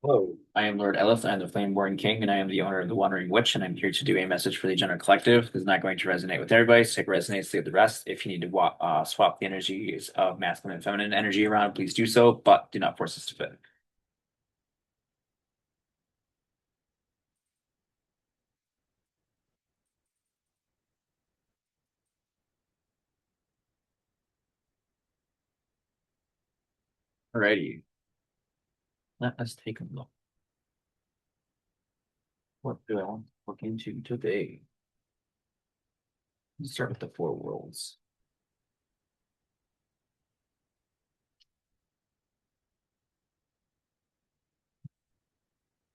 Hello, I am Lord Elith. I am the Flame-Born King, and I am the owner of the Wandering Witch, and I'm here to do a message for the general collective. It's not going to resonate with everybody, so if it resonates, leave the rest. If you need to swap the energies of masculine and feminine energy around, please do so, but do not force us to fit. Alrighty, let us take a look. What do I want to look into today? Let's start with the four worlds.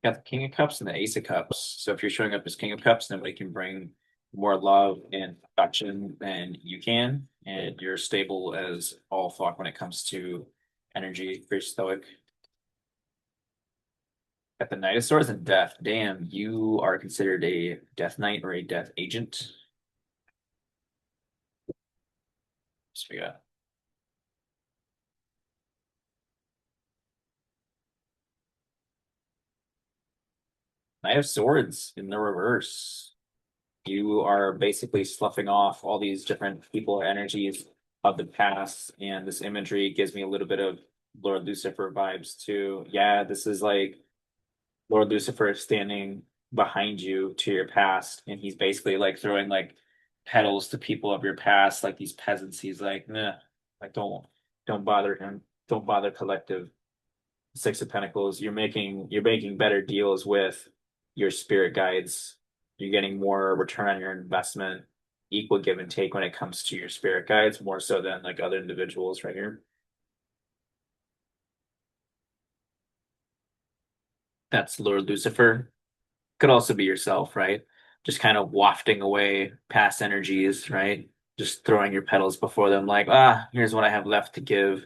Got the King of Cups and the Ace of Cups. So if you're showing up as King of Cups, nobody can bring more love and affection than you can, and you're stable as all fuck when it comes to energy. Very stoic. Got the Knight of Swords and Death. Damn, you are considered a Death Knight or a Death Agent. So we got Knight of Swords in the reverse. You are basically sloughing off all these different people energies of the past, and this imagery gives me a little bit of Lord Lucifer vibes too. Yeah, this is like Lord Lucifer standing behind you to your past, and he's basically like throwing like petals to people of your past, like these peasants. He's like, nah, like don't bother him, don't bother collective. Six of Pentacles, you're making better deals with your spirit guides. You're getting more return on your investment, equal give and take when it comes to your spirit guides, more so than like other individuals right here. That's Lord Lucifer. Could also be yourself, right? Just kind of wafting away past energies, right? Just throwing your petals before them, like, here's what I have left to give.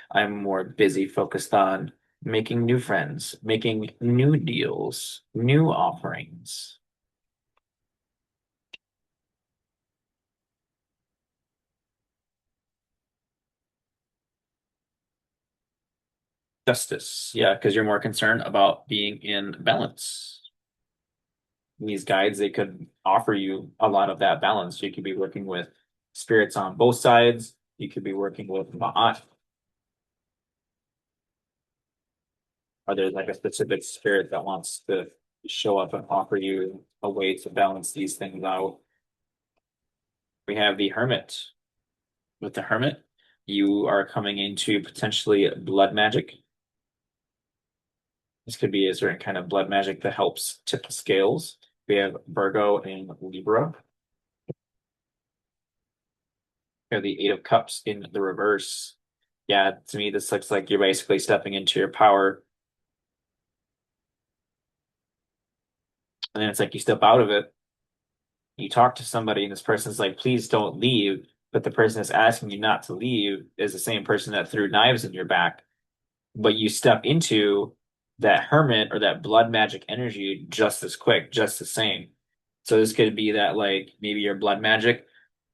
I'm more busy focused on making new friends, making new deals, new offerings. Justice. Yeah, because you're more concerned about being in balance. These guides, they could offer you a lot of that balance. You could be working with spirits on both sides. You could be working with Ma'at. Or there's like a specific spirit that wants to show up and offer you a way to balance these things out. We have the Hermit. With the Hermit, you are coming into potentially blood magic. This could be a certain kind of blood magic that helps tip the scales. We have Virgo and Libra. We have the Eight of Cups in the reverse. Yeah, to me, this looks like you're basically stepping into your power. And then it's like you step out of it, you talk to somebody, and this person's like, please don't leave. But the person that's asking you not to leave is the same person that threw knives in your back. But you step into that hermit or that blood magic energy just as quick, just the same. So this could be that like maybe your blood magic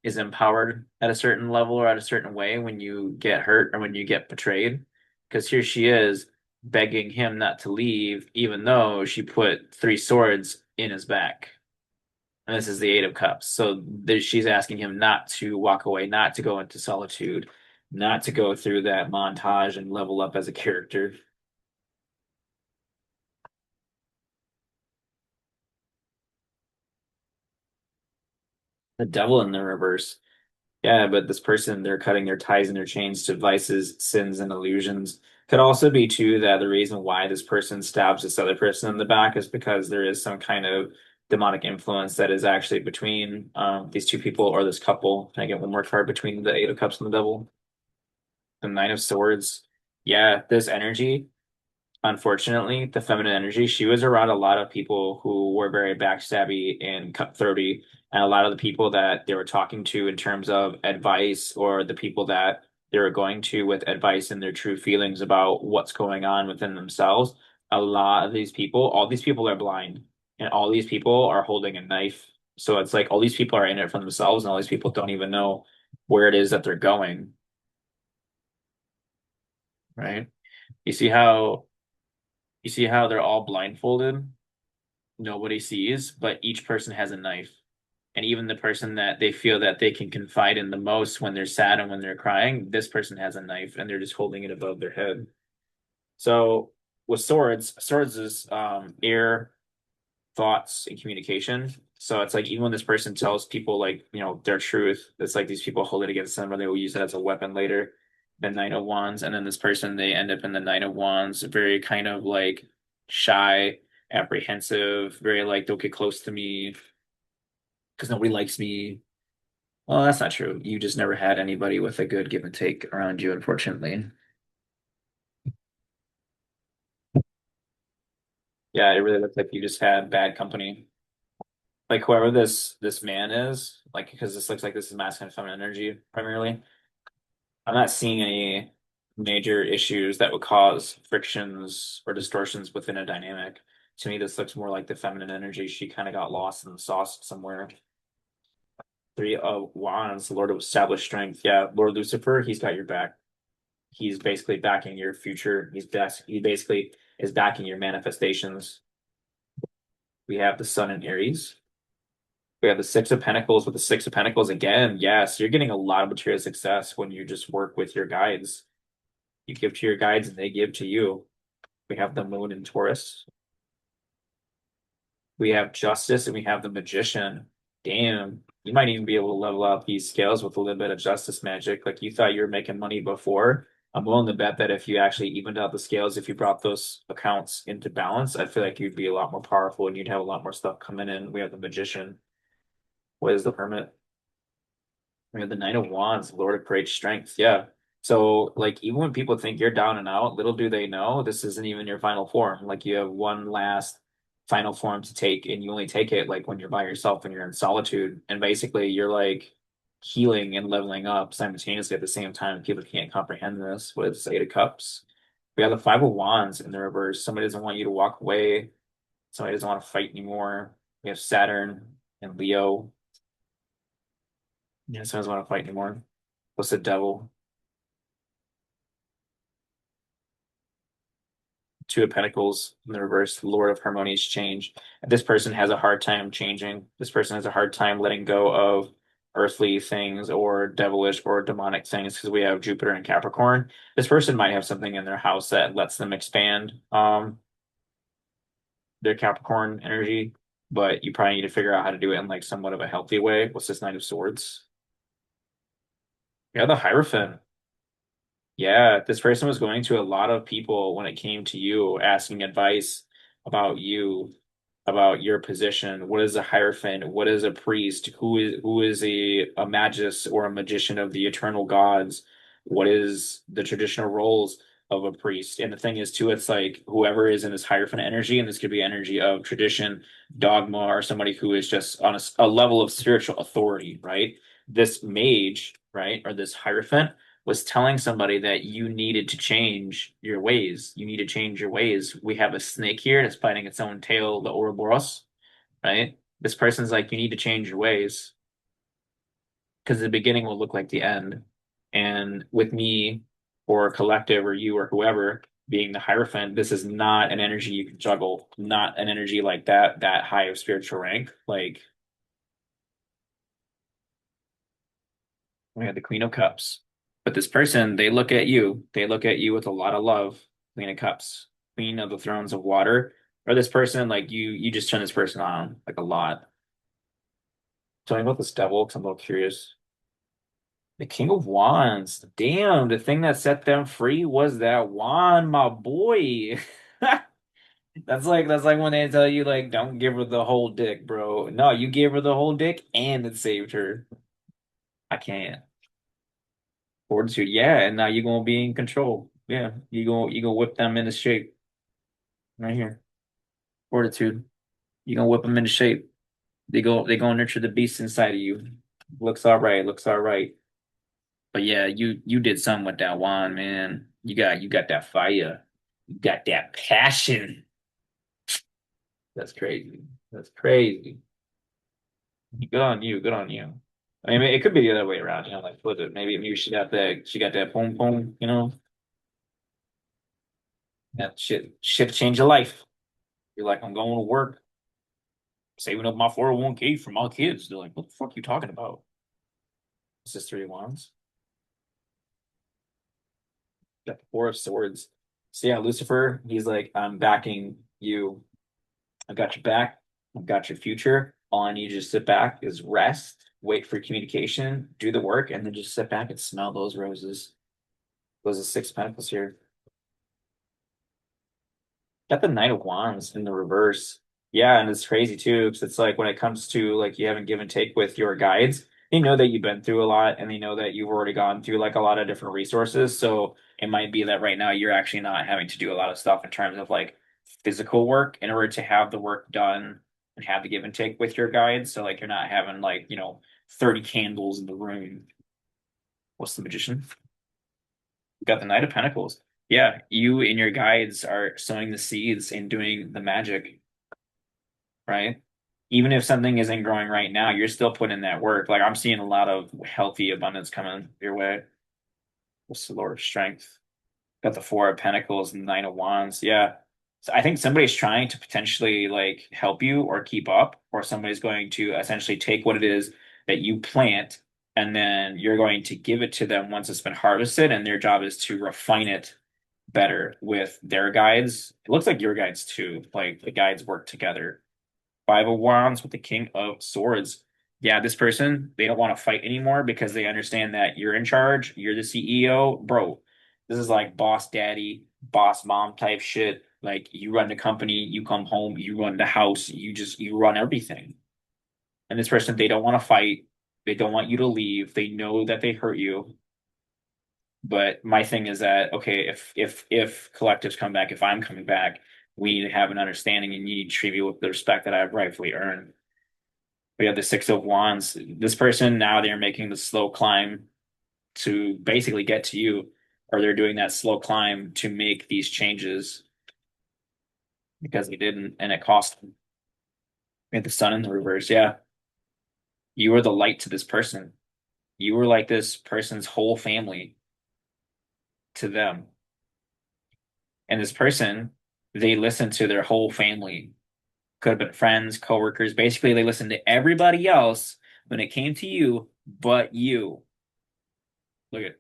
is empowered at a certain level or at a certain way when you get hurt or when you get betrayed. Because here she is begging him not to leave, even though she put three swords in his back. And this is the Eight of Cups. So she's asking him not to walk away, not to go into solitude, not to go through that montage and level up as a character. The devil in the reverse. Yeah, but this person, they're cutting their ties and their chains to vices, sins, and illusions. Could also be too that the reason why this person stabs this other person in the back is because there is some kind of demonic influence that is actually between these two people or this couple. Can I get one more card between the Eight of Cups and the Devil? The Nine of Swords. Yeah, this energy, unfortunately, the feminine energy, she was around a lot of people who were very backstabby and cutthroaty, and a lot of the people that they were talking to in terms of advice, or the people that they were going to with advice and their true feelings about what's going on within themselves. A lot of these people, all these people are blind, and all these people are holding a knife. So it's like all these people are in it for themselves, and all these people don't even know where it is that they're going, right? You see how You see how they're all blindfolded? Nobody sees, but each person has a knife. And even the person that they feel that they can confide in the most when they're sad and when they're crying, this person has a knife and they're just holding it above their head. So with swords, swords is air, thoughts, and communication. So it's like even when this person tells people like, their truth, it's like these people hold it against them or they will use it as a weapon later. The Knight of Wands, and then this person they end up in the Knight of Wands, very kind of like shy, apprehensive, very like don't get close to me because nobody likes me. Well, that's not true. You just never had anybody with a good give and take around you, unfortunately. Yeah, it really looks like you just had bad company. Like whoever this man is, like because this looks like this is masculine and feminine energy primarily. I'm not seeing any major issues that would cause frictions or distortions within a dynamic. To me, this looks more like the feminine energy. She kind of got lost in the sauce somewhere. Three of Wands, Lord of Established Strength. Yeah, Lord Lucifer, he's got your back. He's basically backing your future. He basically is backing your manifestations. We have the Sun in Aries. We have the Six of Pentacles with the Six of Pentacles again. Yes, you're getting a lot of material success when you just work with your guides. You give to your guides and they give to you. We have the Moon in Taurus. We have Justice and we have the Magician. Damn, you might even be able to level up these scales with a little bit of Justice magic. Like you thought you were making money before. I'm willing to bet that if you actually evened out the scales, if you brought those accounts into balance, I feel like you'd be a lot more powerful and you'd have a lot more stuff coming in. We have the Magician. What is the Hermit? We have the Knight of Wands, Lord of Great Strength. Yeah. So, like, even when people think you're down and out, little do they know this isn't even your final form. Like, you have one last final form to take, and you only take it like when you're by yourself and you're in solitude. And basically, you're like healing and leveling up simultaneously at the same time. People can't comprehend this with Eight of Cups. We have the Five of Wands in the reverse. Somebody doesn't want you to walk away. Somebody doesn't want to fight anymore. We have Saturn and Leo. Yeah, somebody doesn't want to fight anymore. What's the devil? Two of Pentacles in the reverse, Lord of Harmonious Change. This person has a hard time changing. This person has a hard time letting go of earthly things or devilish or demonic things because we have Jupiter and Capricorn. This person might have something in their house that lets them expand their Capricorn energy, but you probably need to figure out how to do it in like somewhat of a healthy way. What's this Knight of Swords? Yeah, the Hierophant. Yeah, this person was going to a lot of people when it came to you, asking advice about you, about your position. What is a hierophant? What is a priest? Who is a magus or a magician of the eternal gods? What is the traditional roles of a priest? And the thing is too, it's like whoever is in this hierophant energy, and this could be energy of tradition, dogma, or somebody who is just on a level of spiritual authority, right? This mage, right, or this hierophant was telling somebody that you needed to change your ways. You need to change your ways. We have a snake here that's biting its own tail, the Ouroboros, right? This person's like, you need to change your ways because the beginning will look like the end. And with me or collective or you or whoever being the Hierophant, this is not an energy you can juggle, not an energy like that high of spiritual rank. Like we had the Queen of Cups. But this person, they look at you with a lot of love. Queen of Cups, Queen of the Thrones of Water. Or this person, like you just turn this person on like a lot. Tell me about this devil, because I'm a little curious. The King of Wands. Damn, the thing that set them free was that wand, my boy. That's like when they tell you like don't give her the whole dick, bro. No, you gave her the whole dick and it saved her. I can't. Fortitude, yeah, and now you're gonna be in control. Yeah, you gonna whip them into shape right here. Fortitude, you gonna whip them into shape. They gonna nurture the beast inside of you. Looks all right, looks all right. But yeah, you did something with that wand, man. You got that fire. You got that passion. That's crazy. That's crazy. Good on you. Good on you. I mean, it could be the other way around, like flip it. Maybe she got that boom boom, That shit change your life. You're like, I'm going to work, saving up my 401k for my kids. They're like, what the fuck are you talking about? It's just three of wands. Got the four of swords. So yeah, Lucifer, he's like, I'm backing you. I got your back. I've got your future. All I need you to sit back is rest, wait for communication, do the work, and then just sit back and smell those roses. Those are six pentacles here. Got the Knight of Wands in the reverse. Yeah, and it's crazy too, because it's like when it comes to like you haven't give and take with your guides, they know that you've been through a lot and they know that you've already gone through like a lot of different resources. So it might be that right now you're actually not having to do a lot of stuff in terms of like physical work in order to have the work done and have the give and take with your guides. So like you're not having like, 30 candles in the room. What's the magician? Got the Knight of Pentacles. Yeah, you and your guides are sowing the seeds and doing the magic, right? Even if something isn't growing right now, you're still putting in that work. Like I'm seeing a lot of healthy abundance coming your way. What's the Lord of Strength? Got the Four of Pentacles and the Nine of Wands. Yeah. So I think somebody's trying to potentially like help you or keep up, or somebody's going to essentially take what it is that you plant and then you're going to give it to them once it's been harvested, and their job is to refine it better with their guides. It looks like your guides too. Like the guides work together. Five of Wands with the King of Swords. Yeah, this person, they don't want to fight anymore because they understand that you're in charge, you're the CEO. Bro, this is like boss daddy, boss mom type shit. Like you run the company, you come home, you run the house, you run everything. And this person, they don't want to fight. They don't want you to leave. They know that they hurt you. But my thing is that okay, if collectives come back, if I'm coming back, we need to have an understanding and you need to treat me with the respect that I've rightfully earned. We have the Six of Wands. This person now they're making the slow climb to basically get to you, or they're doing that slow climb to make these changes because they didn't, and it cost them. We had the Sun in the reverse. Yeah, you were the light to this person. You were like this person's whole family to them, and this person they listened to their whole family. Could have been friends, coworkers. Basically, they listened to everybody else when it came to you, but you. Look at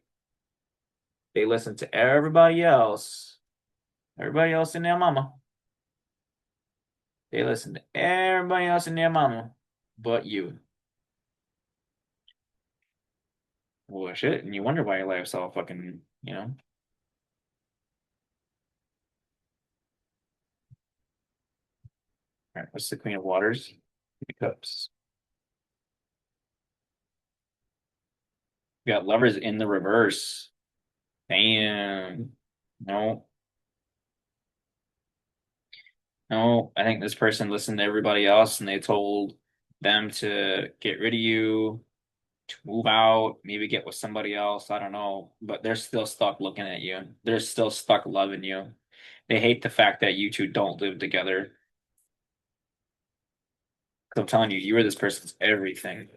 they listened to everybody else in their mama. They listened to everybody else in their mama, but you. Well, shit, and you wonder why your life's all fucking, All right, what's the Queen of Waters? The Cups. We got Lovers in the reverse. Damn. No, no, I think this person listened to everybody else and they told them to get rid of you, to move out, maybe get with somebody else. I don't know, but they're still stuck looking at you. They're still stuck loving you. They hate the fact that you two don't live together. 'Cause I'm telling you, you are this person's everything.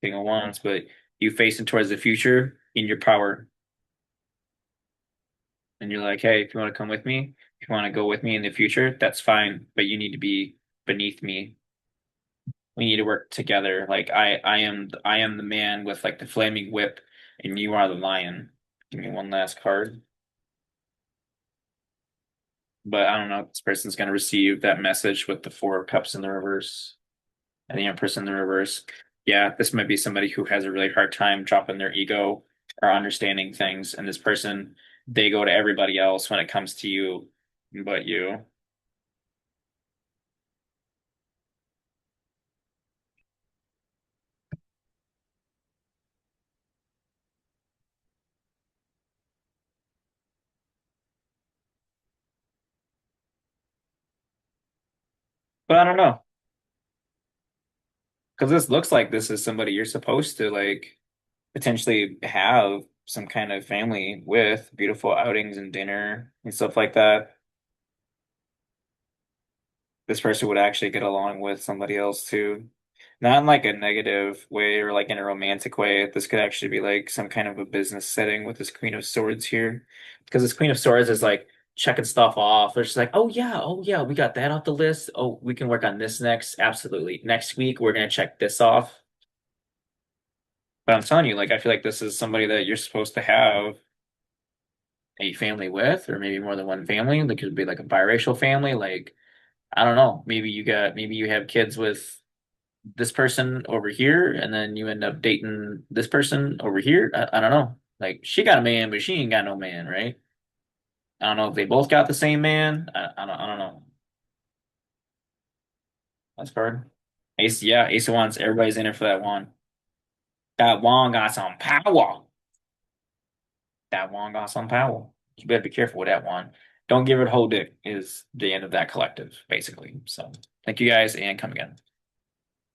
King of Wands, but you facing towards the future in your power. And you're like, hey, if you want to come with me, if you want to go with me in the future, that's fine. But you need to be beneath me. We need to work together. Like I am the man with like the flaming whip, and you are the lion. Give me one last card. But I don't know if this person's gonna receive that message with the Four of Cups in the reverse and the Empress in the reverse. Yeah, this might be somebody who has a really hard time dropping their ego or understanding things. And this person, they go to everybody else when it comes to you, but you. But I don't know, because this looks like this is somebody you're supposed to like potentially have some kind of family with beautiful outings and dinner and stuff like that. This person would actually get along with somebody else too. Not in like a negative way or like in a romantic way. This could actually be like some kind of a business setting with this Queen of Swords here. Because this Queen of Swords is like checking stuff off. They're just like, oh yeah, we got that off the list. Oh, we can work on this next. Absolutely. Next week, we're gonna check this off. But I'm telling you, like, I feel like this is somebody that you're supposed to have a family with, or maybe more than one family. Like, it could be like a biracial family. Like, I don't know. Maybe you have kids with this person over here, and then you end up dating this person over here. I don't know. Like, she got a man, but she ain't got no man, right? I don't know if they both got the same man. I don't know. That's card. Ace, yeah, Ace of Wands. Everybody's in it for that one. That one got some power. That one got some power. You better be careful with that one. Don't give it a whole dick is the end of that collective, basically. So thank you guys and come again.